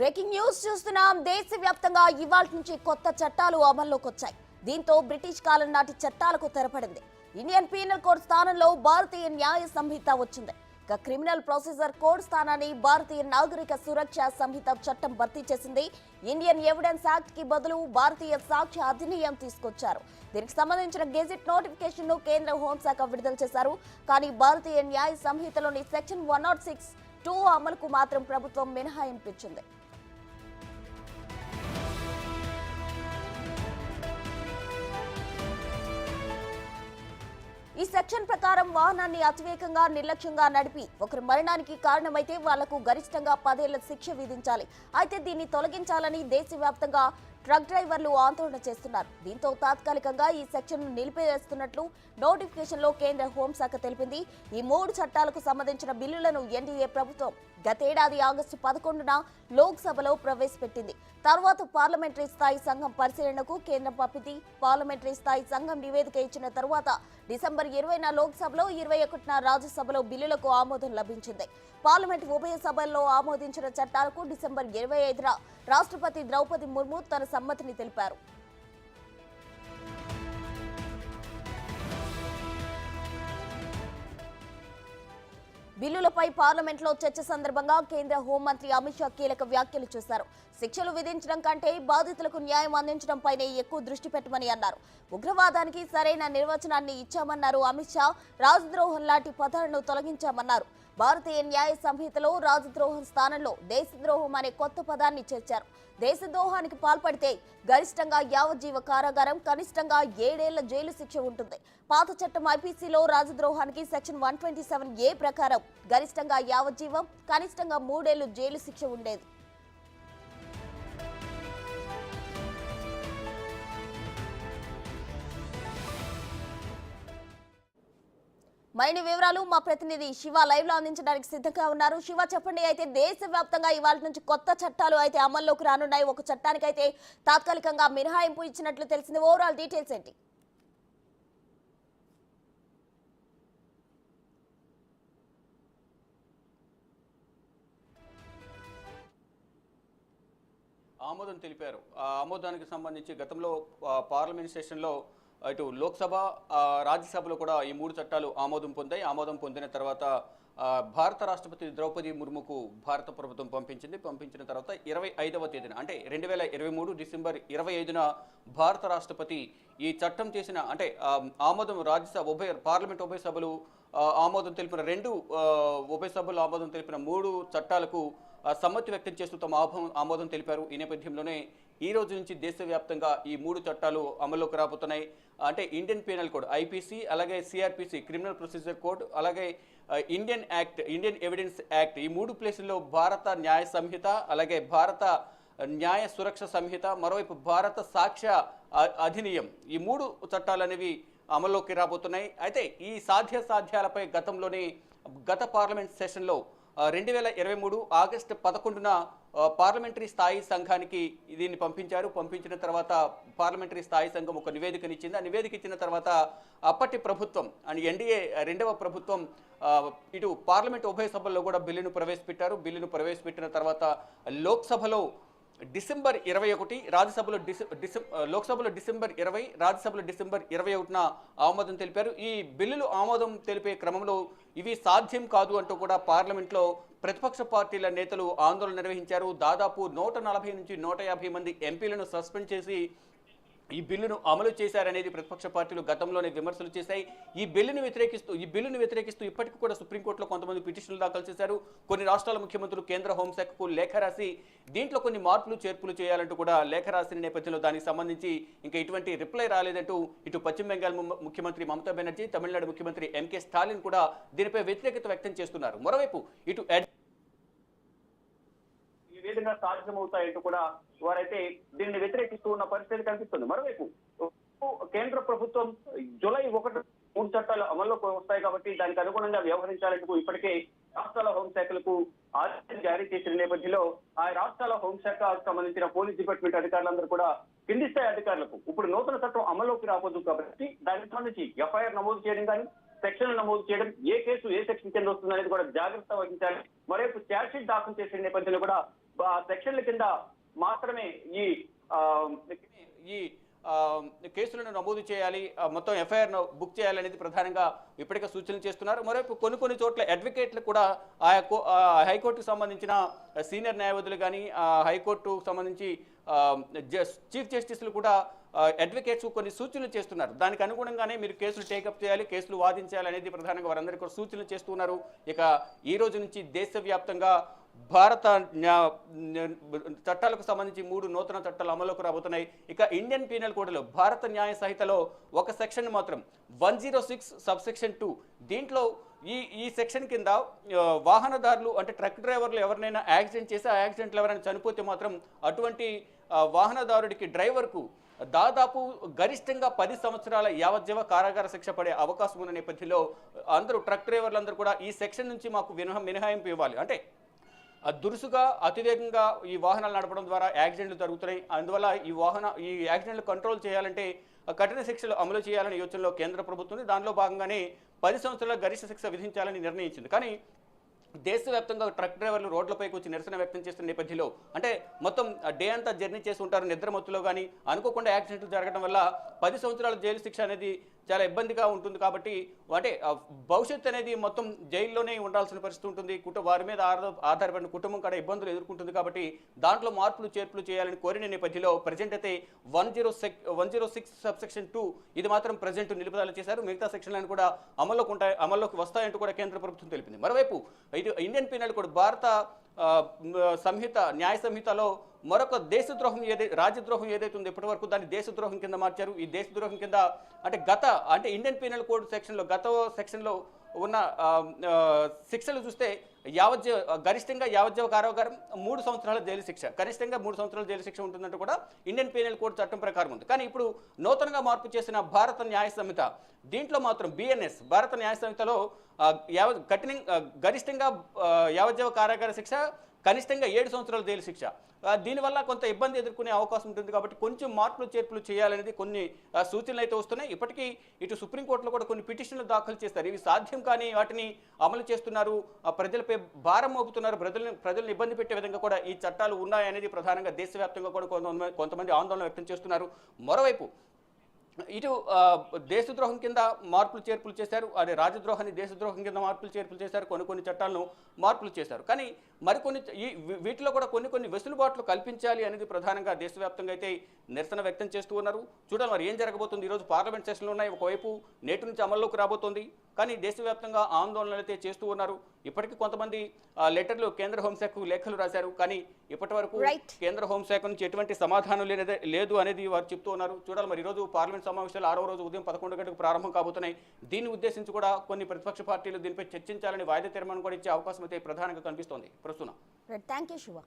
Breaking news చూస్తున్నాం. దేశవ్యాప్తంగా ఇవాల్టి నుంచి కొత్త చట్టాలు అమల్లోకి వచ్చాయి. దీంతో బ్రిటిష్ కాలం నాటి చట్టాలకు తెరపడింది. ఇండియన్ పీనల్ కోడ్ స్థానంలో భారతీయ న్యాయ సంహిత వచ్చింది. ఇక క్రిమినల్ ప్రొసీజర్ కోడ్ స్థానాన్ని భారతీయ నాగరిక సురక్ష సంహిత చట్టం భర్తీ చేసింది. ఇండియన్ ఎవిడెన్స్ యాక్ట్ కి బదులు భారతీయ సాక్ష్య అధినియం తీసుకొచ్చారు. దీనికి సంబంధించిన గెజిట్ నోటిఫికేషన్ ను కేంద్ర హోంశాఖ విడుదల చేశారు. కానీ భారతీయ న్యాయ సంహితలోని సెక్షన్ 106(2) అమలుకు మాత్రం ప్రభుత్వం మినహాయింపించింది. ఈ సెక్షన్ ప్రకారం వాహనాన్ని అతివేగంగా నిర్లక్ష్యంగా నడిపి ఒకరి మరణానికి కారణమైతే వాళ్లకు గరిష్టంగా 10 ఏళ్ల శిక్ష విధించాలి. అయితే దీన్ని తొలగించాలని దేశవ్యాప్తంగా ట్రక్ డ్రైవర్లు ఆందోళన చేస్తున్నారు. దీంతో తాత్కాలికంగా ఈ సెక్షన్ ను నిలిపివేస్తున్నట్లు నోటిఫికేషన్ లో కేంద్ర హోంశాఖ తెలిపింది. ఈ 3 చట్టాలకు సంబంధించిన బిల్లులను ఎన్డీఏ ప్రభుత్వం గతేడాది ఆగస్టు 11న లోక్సభలో ప్రవేశపెట్టింది. తర్వాత పార్లమెంటరీ స్థాయి సంఘం పరిశీలనకు కేంద్రం పంపింది. పార్లమెంటరీ స్థాయి సంఘం నివేదిక ఇచ్చిన తర్వాత డిసెంబర్ 20న లోక్సభలో, 21న రాజ్యసభలో బిల్లులకు ఆమోదం లభించింది. పార్లమెంట్ ఉభయ సభల్లో ఆమోదించిన చట్టాలకు డిసెంబర్ 25న రాష్ట్రపతి ద్రౌపది ముర్ము తన సమ్మతిని తెలిపారు. బిల్లులపై పార్లమెంట్లో చర్చ సందర్భంగా కేంద్ర హోంమంత్రి అమిత్ షా కీలక వ్యాఖ్యలు చేశారు. శిక్షలు విధించడం కంటే బాధితులకు న్యాయం అందించడంపైనే ఎక్కువ దృష్టి పెట్టమని అన్నారు. ఉగ్రవాదానికి సరైన నిర్వచనాన్ని ఇచ్చామన్నారు అమిత్ షా. రాజద్రోహం లాంటి పదాలను తొలగించామన్నారు. భారతీయ న్యాయ సంహితలో రాజద్రోహం స్థానంలో దేశద్రోహం అనే కొత్త పదాన్ని చేర్చారు. దేశద్రోహానికి పాల్పడితే గరిష్టంగా యావజ్జీవ కారాగారం, కనిష్టంగా 7 ఏళ్ల జైలు శిక్ష ఉంటుంది. పాత చట్టం ఐపీసీలో రాజద్రోహానికి సెక్షన్ 127A ప్రకారం గరిష్టంగా యావజ్జీవం, కనిష్టంగా 3 ఏళ్లు జైలు శిక్ష ఉండేది. మరిన్ని వివరాలు మా ప్రతినిధి శివ లైవ్ లో అందించడానికి సిద్ధంగా ఉన్నారు. శివ, చెప్పండి. అయితే దేశవ్యాప్తంగా ఇవాళ నుంచి కొత్త చట్టాలు అయితే అమల్లోకి రానున్నాయి. ఒక చట్టానికి అయితే తాత్కాలికంగా మినహాయింపు ఇచ్చినట్లు తెలిసింది. ఓవరాల్ డీటెయిల్స్ ఏంటి? ఆమోదం తెలిపారు. ఆ ఆమోదానికి సంబంధించి గతంలో పార్లమెంట్ సెషన్లో ఇటు లోక్సభ, రాజ్యసభలో కూడా ఈ 3 చట్టాలు ఆమోదం పొందాయి. ఆమోదం పొందిన తర్వాత భారత రాష్ట్రపతి ద్రౌపది ముర్ముకు భారత ప్రభుత్వం పంపించిన తర్వాత 25వ తేదీన అంటే 2023 డిసెంబర్ 25న భారత రాష్ట్రపతి ఈ చట్టం చేసిన అంటే ఆమోదం రాజ్యసభ పార్లమెంట్ ఉభయ సభలు ఆమోదం తెలిపిన 2 ఉభయ సభలు ఆమోదం తెలిపిన 3 చట్టాలకు సమ్మతి వ్యక్తం చేస్తూ తమ ఆమోదం తెలిపారు. ఈ నేపథ్యంలోనే ఈ రోజు నుంచి దేశవ్యాప్తంగా ఈ 3 చట్టాలు అమల్లోకి రాబోతున్నాయి. అంటే ఇండియన్ పీనల్ కోడ్ ఐపీసీ, అలాగే సిఆర్పిసి క్రిమినల్ ప్రొసీజర్ కోడ్, అలాగే ఇండియన్ ఎవిడెన్స్ యాక్ట్, ఈ 3 ప్లేసుల్లో భారత న్యాయ సంహిత, అలాగే భారత న్యాయ సురక్ష సంహిత, మరోవైపు భారత సాక్ష్య అధినియం, ఈ 3 చట్టాలు అనేవి అమల్లోకి రాబోతున్నాయి. అయితే ఈ సాధ్యాలపై గత పార్లమెంట్ సెషన్లో 2023 ఆగస్టు 11న పార్లమెంటరీ స్థాయి సంఘానికి దీన్ని పంపించిన తర్వాత పార్లమెంటరీ స్థాయి సంఘం ఒక నివేదికనిచ్చింది. ఆ నివేదిక ఇచ్చిన తర్వాత అప్పటి ప్రభుత్వం అండ్ ఎన్డీఏ 2వ ప్రభుత్వం ఇటు పార్లమెంట్ ఉభయ సభల్లో కూడా బిల్లును ప్రవేశపెట్టిన తర్వాత లోక్సభలో డిసెంబర్ 21, రాజ్యసభలో లోక్సభలో డిసెంబర్ 20, రాజ్యసభలో డిసెంబర్ 21న ఆమోదం తెలిపారు. ఈ బిల్లులు ఆమోదం తెలిపే క్రమంలో ఇవి సాధ్యం కాదు అంటూ కూడా పార్లమెంట్లో ప్రతిపక్ష పార్టీల నేతలు ఆందోళన నిర్వహించారు. దాదాపు 140 నుంచి 150 మంది ఎంపీలను సస్పెండ్ చేసి ఈ బిల్లును అమలు చేశారనేది ప్రతిపక్ష పార్టీలు గతంలోనే విమర్శలు చేశాయి. ఈ బిల్లును వ్యతిరేకిస్తూ ఇప్పటికీ కూడా సుప్రీంకోర్టులో కొంతమంది పిటిషన్లు దాఖలు చేశారు. కొన్ని రాష్ట్రాల ముఖ్యమంత్రులు కేంద్ర హోంశాఖకు లేఖ రాసి దీంట్లో కొన్ని మార్పులు చేర్పులు చేయాలంటూ కూడా లేఖ రాసిన నేపథ్యంలో దానికి సంబంధించి ఇంకా ఇటువంటి రిప్లై రాలేదంటూ ఇటు పశ్చిమ బెంగాల్ ముఖ్యమంత్రి మమతా బెనర్జీ, తమిళనాడు ముఖ్యమంత్రి ఎంకే స్టాలిన్ కూడా దీనిపై వ్యతిరేకత వ్యక్తం చేస్తున్నారు. మరోవైపు ఇటు ఈ విధంగా సాధ్యమవుతాయంటూ కూడా వారైతే దీన్ని వ్యతిరేకిస్తూ ఉన్న పరిస్థితి కనిపిస్తుంది. మరోవైపు కేంద్ర ప్రభుత్వం జూలై 1 3 చట్టాలు అమల్లోకి వస్తాయి కాబట్టి దానికి అనుగుణంగా వ్యవహరించాలంటూ ఇప్పటికే రాష్ట్రాల హోంశాఖలకు ఆదేశాలు జారీ చేసిన నేపథ్యంలో ఆ రాష్ట్రాల హోంశాఖకు సంబంధించిన పోలీస్ డిపార్ట్మెంట్ అధికారులందరూ కూడా కింది స్థాయి అధికారులకు ఇప్పుడు నూతన చట్టం అమల్లోకి రాబోదు కాబట్టి దానికి సంబంధించి ఎఫ్ఐఆర్ నమోదు చేయడం కానీ, సెక్షన్లు నమోదు చేయడం, ఏ కేసు ఏ సెక్షన్ కింద వస్తుంది అనేది కూడా జాగ్రత్త వహించాలి. మరోవైపు ఛార్జ్ షీట్ దాఖలు చేసే నేపథ్యంలో కూడా సెక్షన్ల కింద మాత్రమే ఈ ఈ కేసులను నమోదు చేయాలి, మొత్తం ఎఫ్ఐఆర్ బుక్ చేయాలనేది ప్రధానంగా ఇప్పటికే సూచనలు చేస్తున్నారు. మరోవైపు కొన్ని చోట్ల అడ్వకేట్లు కూడా హైకోర్టుకు సంబంధించిన సీనియర్ న్యాయవాదులు కానీ హైకోర్టుకు సంబంధించి చీఫ్ జస్టిస్లు కూడా అడ్వకేట్స్ కొన్ని సూచనలు చేస్తున్నారు. దానికి అనుగుణంగానే మీరు కేసులు టేకప్ చేయాలి, కేసులు వాదించాలి అనేది ప్రధానంగా వారందరికీ కూడా సూచనలు చేస్తున్నారు. ఇక ఈ రోజు నుంచి దేశవ్యాప్తంగా భారత చట్టాలకు సంబంధించి 3 నూతన చట్టాలు అమలులోకి రాబోతున్నాయి. ఇక ఇండియన్ పీనల్ కోడ్లో భారత న్యాయ సంహితలో ఒక సెక్షన్ మాత్రం 106 సబ్సెక్షన్ 2 దీంట్లో ఈ సెక్షన్ కింద వాహనదారులు అంటే ట్రక్ డ్రైవర్లు ఎవరినైనా యాక్సిడెంట్ చేసి ఆ యాక్సిడెంట్లో ఎవరైనా చనిపోతే మాత్రం అటువంటి వాహనదారుడికి డ్రైవర్కు దాదాపు గరిష్టంగా 10 సంవత్సరాల యావజ్జీవ కారాగార శిక్ష పడే అవకాశం ఉన్న నేపథ్యంలో అందరూ ట్రక్ డ్రైవర్లందరూ కూడా ఈ సెక్షన్ నుంచి మాకు మినహాయింపు ఇవ్వాలి. అంటే దురుసుగా అతివేగంగా ఈ వాహనాలు నడపడం ద్వారా యాక్సిడెంట్లు జరుగుతున్నాయి. అందువల్ల ఈ యాక్సిడెంట్లు కంట్రోల్ చేయాలంటే కఠిన శిక్షలు అమలు చేయాలని యోచనలో కేంద్ర ప్రభుత్వం దానిలో భాగంగానే 10 సంవత్సరాల గరిష్ట శిక్ష విధించాలని నిర్ణయించింది. కానీ దేశవ్యాప్తంగా ట్రక్ డ్రైవర్లు రోడ్లపైకి వచ్చి నిరసన వ్యక్తం చేస్తున్న నేపథ్యంలో అంటే మొత్తం డే అంతా జర్నీ చేసి ఉంటారు, నిద్రమత్తులో కానీ అనుకోకుండా యాక్సిడెంట్లు జరగడం వల్ల 10 సంవత్సరాల జైలు శిక్ష అనేది చాలా ఇబ్బందిగా ఉంటుంది. కాబట్టి అంటే భవిష్యత్తు అనేది మొత్తం జైల్లోనే ఉండాల్సిన పరిస్థితి ఉంటుంది. వారి మీద ఆధారపడిన కుటుంబం కూడా ఇబ్బందులు ఎదుర్కొంటుంది. కాబట్టి దాంట్లో మార్పులు చేర్పులు చేయాలని కోరిన నేపథ్యంలో ప్రజెంట్ అయితే 106 సబ్సెక్షన్ 2 ఇది మాత్రం ప్రజెంట్ నిలుపుదల చేశారు. మిగతా సెక్షన్లను కూడా అమల్లోకి వస్తాయంటూ కూడా కేంద్ర ప్రభుత్వం తెలిపింది. మరోవైపు ఇది ఇండియన్ పీనల్ కోడ్ భారత న్యాయ సంహితలో మరొక దేశద్రోహం రాజ్యద్రోహం ఏదైతే ఉందో ఇప్పటి వరకు దాన్ని దేశద్రోహం కింద మార్చారు. ఈ దేశద్రోహం కింద అంటే ఇండియన్ పీనల్ కోడ్ సెక్షన్లో గత సెక్షన్లో ఉన్న శిక్షలు చూస్తే గరిష్టంగా యావజ్జీవ కారాగారం 3 సంవత్సరాల జైలు శిక్ష, కనిష్టంగా 3 సంవత్సరాల జైలు శిక్ష ఉంటుందంటూ కూడా ఇండియన్ పీనల్ కోడ్ చట్టం ప్రకారం ఉంది. కానీ ఇప్పుడు నూతనంగా మార్పు చేసిన భారత న్యాయ సంహిత దీంట్లో మాత్రం BNS భారత న్యాయ సంహితలో గరిష్టంగా యావజ్జీవ కారాగార శిక్ష, కనిష్టంగా 7 సంవత్సరాల జైలు శిక్ష. దీనివల్ల కొంత ఇబ్బంది ఎదుర్కొనే అవకాశం ఉంటుంది. కాబట్టి కొంచెం మార్పులు చేర్పులు చేయాలనేది కొన్ని సూచనలు అయితే వస్తున్నాయి. ఇప్పటికీ ఇటు సుప్రీంకోర్టులో కూడా కొన్ని పిటిషన్లు దాఖలు చేస్తారు. ఇవి సాధ్యం కానీ వాటిని అమలు చేస్తున్నారు, ప్రజలపై భారం మోపుతున్నారు, ప్రజలను ఇబ్బంది పెట్టే విధంగా కూడా ఈ చట్టాలు ఉన్నాయనేది ప్రధానంగా దేశవ్యాప్తంగా కూడా కొంతమంది ఆందోళన వ్యక్తం చేస్తున్నారు. మరోవైపు ఇటు దేశద్రోహం కింద మార్పులు చేర్పులు చేశారు, అదే రాజద్రోహాన్ని దేశద్రోహం కింద మార్పులు చేర్పులు చేశారు, కొన్ని చట్టాలను మార్పులు చేశారు. కానీ మరికొన్ని వీటిలో కూడా కొన్ని వెసులుబాట్లు కల్పించాలి అనేది ప్రధానంగా దేశవ్యాప్తంగా అయితే నిరసన వ్యక్తం చేస్తూ ఉన్నారు. చూడాలి మరి ఏం జరగబోతుంది. ఈరోజు పార్లమెంట్ సెషన్లు ఉన్నాయి, ఒకవైపు నేటి నుంచి అమల్లోకి రాబోతోంది. కానీ దేశవ్యాప్తంగా ఆందోళనలు అయితే చేస్తూ ఉన్నారు. ఇప్పటికీ కొంతమంది లెటర్లు కేంద్ర హోంశాఖకు లేఖలు రాశారు. కానీ ఇప్పటి వరకు కేంద్ర హోంశాఖ నుంచి ఎటువంటి సమాధానం లేదు అనేది వారు చెప్తూ ఉన్నారు. చూడాలి మరి ఈరోజు పార్లమెంట్ సమావేశాలు 6వ రోజు ఉదయం 11 గంటలకు ప్రారంభం కాబోతున్నాయి. దీన్ని ఉద్దేశించి కూడా కొన్ని ప్రతిపక్ష పార్టీలు దీనిపై చర్చించాలని వాయిదా తీర్మానం కూడా ఇచ్చే అవకాశం అయితే ప్రధానంగా కనిపిస్తోంది. ప్రస్తుతం థ్యాంక్ యూ శివ.